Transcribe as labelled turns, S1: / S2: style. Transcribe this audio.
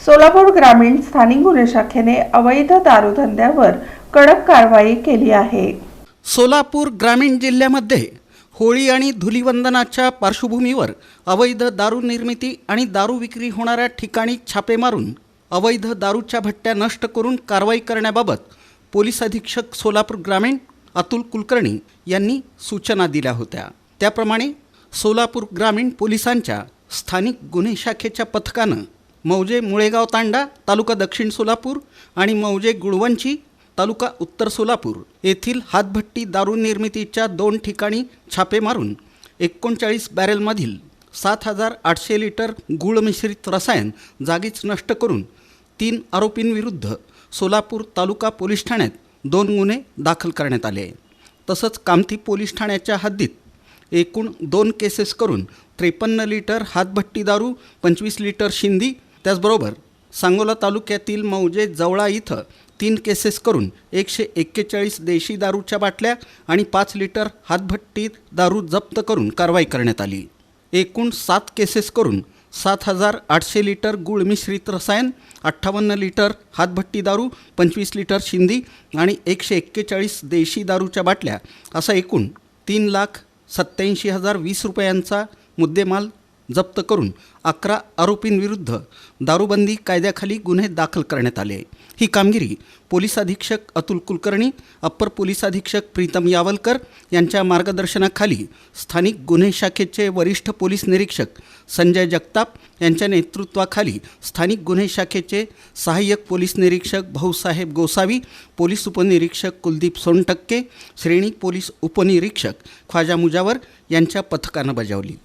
S1: सोलापूर ग्रामीण स्थानिक गुन्हे शाखेने अवैध दारूधंद्यावर कडक कारवाई केली आहे।
S2: सोलापूर ग्रामीण जिल्ह्यामध्ये होळी आणि धुलीवंदनाच्या पार्श्वभूमीवर अवैध दारू निर्मिती आणि दारू विक्री होणाऱ्या ठिकाणी छापे मारून अवैध दारूच्या भट्ट्या नष्ट करून कारवाई करण्याबाबत पोलीस अधीक्षक सोलापूर ग्रामीण अतुल कुलकर्णी यांनी सूचना दिल्या होत्या। त्याप्रमाणे सोलापूर ग्रामीण पोलिसांच्या स्थानिक गुन्हे शाखेच्या पथकानं मौजे मुळेगाव तांडा तालुका दक्षिण सोलापूर आणि मौजे गुळवंची तालुका उत्तर सोलापूर येथील हातभट्टी दारू निर्मितीच्या 2 ठिकाणी छापे मारून 39 बॅरेलमधील 7,800 लिटर गुळ मिश्रित रसायन जागीच नष्ट करून 3 आरोपींविरुद्ध सोलापूर तालुका पोलीस ठाण्यात 2 गुन्हे दाखल करण्यात आले। तसंच कामठी पोलीस ठाण्याच्या हद्दीत एकूण 2 केसेस करून 53 लिटर हातभट्टी दारू, 25 लिटर शिंदी, त्याचबरोबर सांगोला तालुक्यातील मौजे जवळा इथं 3 केसेस करून 141 देशी दारूच्या बाटल्या आणि 5 लिटर हातभट्टी दारू जप्त करून कारवाई करण्यात आली। एकूण 7 केसेस करून 7,800 लिटर गुळ मिश्रित रसायन, 58 लिटर हातभट्टी दारू, 25 लिटर शिंदी आणि 141 देशी दारूच्या बाटल्या असा एकूण 3,87,020 रुपयांचा मुद्देमाल जप्त करून 11 आरोपींविरुद्ध दारूबंदी कायद्याखाली गुन्हे दाखल करण्यात आले। ही कामगिरी पोलीस अधीक्षक अतुल कुलकर्णी, अप्पर पोलीस अधीक्षक प्रीतम यावलकर यांच्या मार्गदर्शनाखाली स्थानिक गुन्हे शाखेचे वरिष्ठ पोलीस निरीक्षक संजय जगताप यांच्या नेतृत्वाखाली स्थानिक गुन्हे शाखेचे सहाय्यक पोलीस निरीक्षक भाऊसाहेब गोसावी, पोलीस उपनिरीक्षक कुलदीप सोनटक्के, श्रेणी पोलीस उपनिरीक्षक ख्वाजा मुजावर यांच्या पथकानं बजावली।